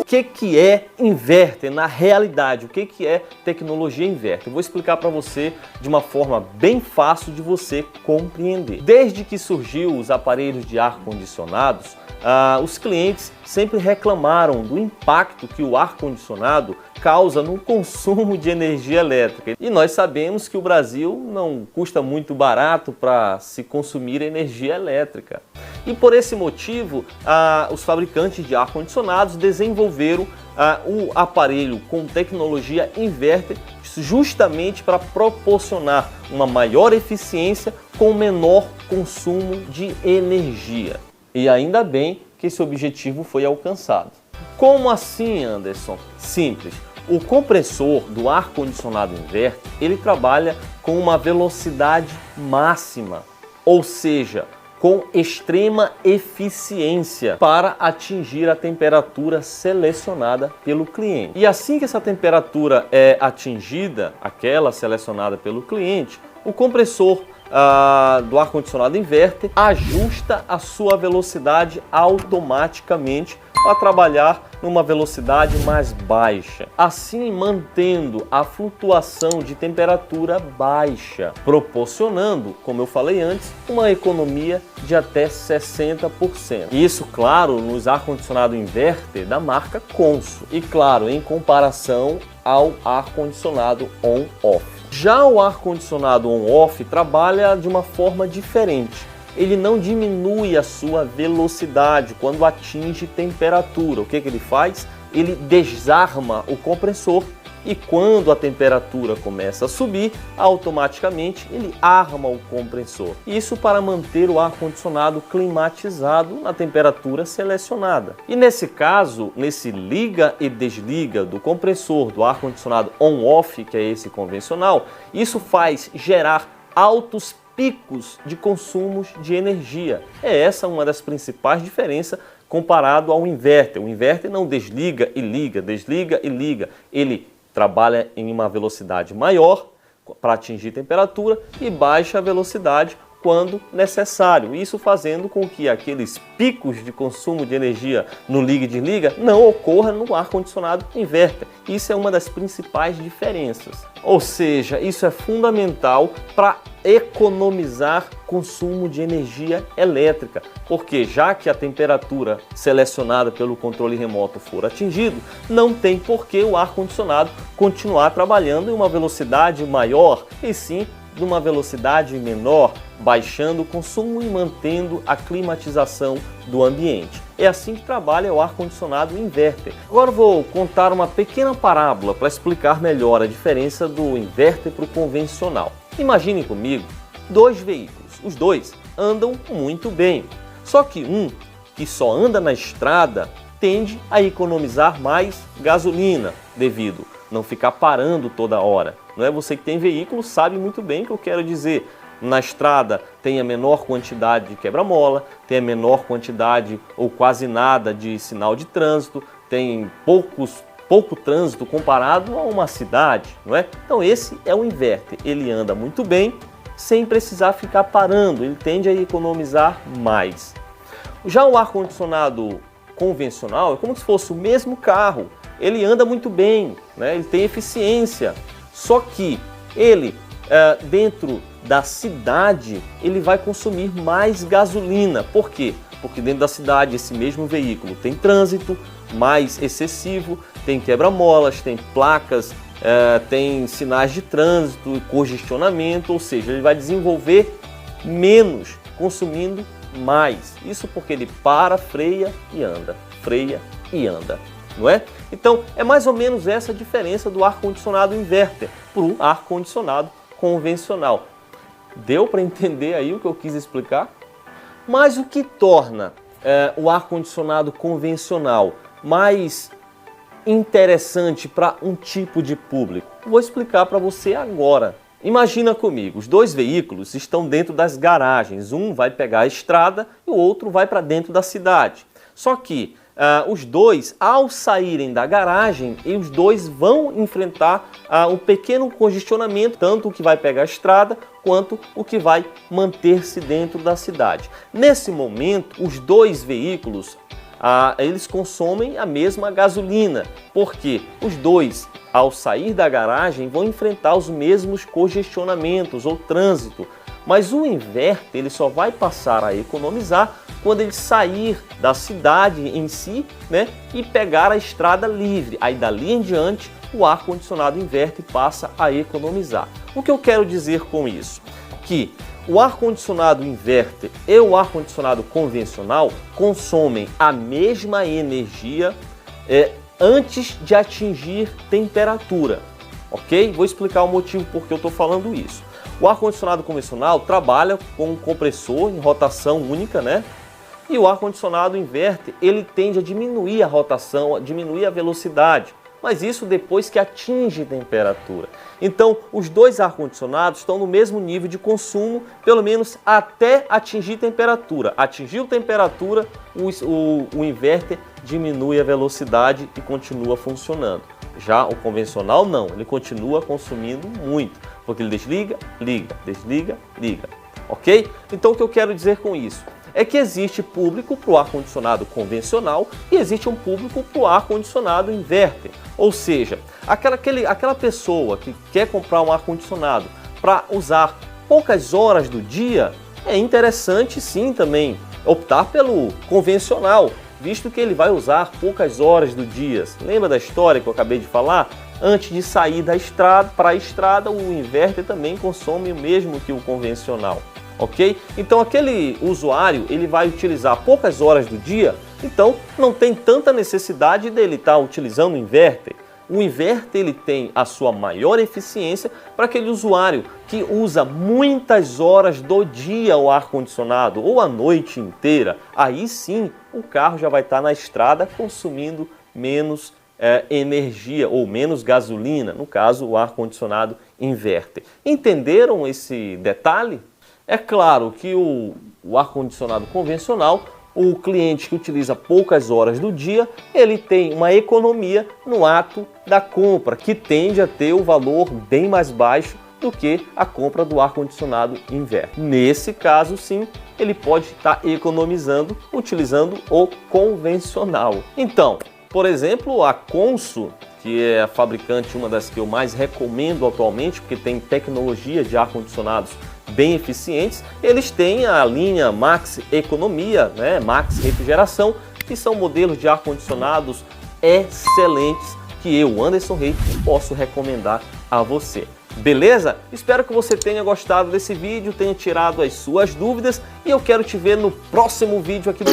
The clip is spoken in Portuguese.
que é inverter na realidade, o que é tecnologia inverter. Eu vou explicar para você de uma forma bem fácil de você compreender. Desde que surgiu os aparelhos de ar-condicionados, os clientes sempre reclamaram do impacto que o ar-condicionado causa no consumo de energia elétrica. E nós sabemos que o Brasil não custa muito barato para se consumir energia elétrica. E por esse motivo, os fabricantes de ar-condicionados desenvolveram o aparelho com tecnologia inverter justamente para proporcionar uma maior eficiência com menor consumo de energia. E ainda bem que esse objetivo foi alcançado. Como assim, Anderson? Simples. O compressor do ar-condicionado inverter, ele trabalha com uma velocidade máxima, ou seja, com extrema eficiência para atingir a temperatura selecionada pelo cliente. E assim que essa temperatura é atingida, aquela selecionada pelo cliente, o compressor do ar-condicionado inverter ajusta a sua velocidade automaticamente para trabalhar numa velocidade mais baixa, assim mantendo a flutuação de temperatura baixa, proporcionando, como eu falei antes, uma economia de até 60%. Isso, claro, nos ar-condicionado inverter da marca Consul e, claro, em comparação ao ar-condicionado on-off. Já o ar-condicionado on-off trabalha de uma forma diferente. Ele não diminui a sua velocidade quando atinge temperatura. O que ele faz? Ele desarma o compressor e quando a temperatura começa a subir, automaticamente ele arma o compressor. Isso para manter o ar-condicionado climatizado na temperatura selecionada. E nesse caso, nesse liga e desliga do compressor do ar-condicionado on-off, que é esse convencional, isso faz gerar altos picos de consumos de energia. É essa uma das principais diferenças comparado ao inverter. O inverter não desliga e liga, desliga e liga. Ele trabalha em uma velocidade maior para atingir temperatura e baixa a velocidade quando necessário. Isso fazendo com que aqueles picos de consumo de energia no liga e desliga não ocorra no ar-condicionado inverter. Isso é uma das principais diferenças. Ou seja, isso é fundamental para economizar consumo de energia elétrica, porque já que a temperatura selecionada pelo controle remoto for atingido, não tem por que o ar-condicionado continuar trabalhando em uma velocidade maior, e sim numa velocidade menor, baixando o consumo e mantendo a climatização do ambiente. É assim que trabalha o ar-condicionado inverter. Agora vou contar uma pequena parábola para explicar melhor a diferença do inverter para o convencional. Imagine comigo dois veículos, os dois andam muito bem, só que um que só anda na estrada tende a economizar mais gasolina devido não ficar parando toda hora. Não é? Você que tem veículo sabe muito bem o que eu quero dizer. Na estrada tem a menor quantidade de quebra-mola, tem a menor quantidade ou quase nada de sinal de trânsito, tem pouco trânsito comparado a uma cidade, não é? Então esse é o inverter, ele anda muito bem sem precisar ficar parando, ele tende a economizar mais. Já o ar-condicionado convencional é como se fosse o mesmo carro, ele anda muito bem, né? Ele tem eficiência, só que ele dentro da cidade ele vai consumir mais gasolina. Por quê? Porque dentro da cidade esse mesmo veículo tem trânsito mais excessivo, tem quebra-molas, tem placas, tem sinais de trânsito e congestionamento, ou seja, ele vai desenvolver menos, consumindo mais. Isso porque ele para, freia e anda, não é? Então é mais ou menos essa a diferença do ar-condicionado inverter para o ar-condicionado convencional. Deu para entender aí o que eu quis explicar? Mas o que torna o ar-condicionado convencional mais interessante para um tipo de público? Vou explicar para você agora. Imagina comigo, os dois veículos estão dentro das garagens, um vai pegar a estrada e o outro vai para dentro da cidade. Só que os dois, ao saírem da garagem, os dois vão enfrentar um pequeno congestionamento, tanto o que vai pegar a estrada quanto o que vai manter-se dentro da cidade. Nesse momento, os dois veículos, eles consomem a mesma gasolina, porque os dois, ao sair da garagem, vão enfrentar os mesmos congestionamentos ou trânsito. Mas o inverter, ele só vai passar a economizar quando ele sair da cidade em si, né, e pegar a estrada livre. Aí dali em diante, o ar-condicionado inverter passa a economizar. O que eu quero dizer com isso? Que o ar-condicionado inverter e o ar-condicionado convencional consomem a mesma energia antes de atingir temperatura, ok? Vou explicar o motivo por que eu estou falando isso. O ar-condicionado convencional trabalha com um compressor em rotação única, né? E o ar-condicionado inverter, ele tende a diminuir a rotação, a diminuir a velocidade, mas isso depois que atinge temperatura. Então, os dois ar-condicionados estão no mesmo nível de consumo, pelo menos até atingir temperatura. Atingiu temperatura, o inverter diminui a velocidade e continua funcionando. Já o convencional não, ele continua consumindo muito, porque ele desliga, liga, desliga, liga, ok? Então o que eu quero dizer com isso é que existe público para o ar-condicionado convencional e existe um público para o ar-condicionado inverter. Ou seja, aquela pessoa que quer comprar um ar-condicionado para usar poucas horas do dia, é interessante sim também optar pelo convencional, visto que ele vai usar poucas horas do dia. Lembra da história que eu acabei de falar? Antes de sair da estrada para a estrada, o inverter também consome o mesmo que o convencional, ok? Então aquele usuário, ele vai utilizar poucas horas do dia, então não tem tanta necessidade dele estar utilizando o inverter. O inverter, ele tem a sua maior eficiência para aquele usuário que usa muitas horas do dia o ar-condicionado ou a noite inteira. Aí sim o carro já vai estar na estrada consumindo menos energia ou menos gasolina, no caso o ar-condicionado inverter. Entenderam esse detalhe? É claro que o ar-condicionado convencional, o cliente que utiliza poucas horas do dia, ele tem uma economia no ato da compra, que tende a ter o valor bem mais baixo do que a compra do ar-condicionado inverter. Nesse caso, sim, ele pode estar economizando utilizando o convencional. Então, por exemplo, a Consul, que é a fabricante, uma das que eu mais recomendo atualmente, porque tem tecnologia de ar-condicionados bem eficientes, eles têm a linha Max Economia, né, Max Refrigeração, que são modelos de ar-condicionados excelentes que eu, Anderson Reis, posso recomendar a você. Beleza? Espero que você tenha gostado desse vídeo, tenha tirado as suas dúvidas e eu quero te ver no próximo vídeo aqui do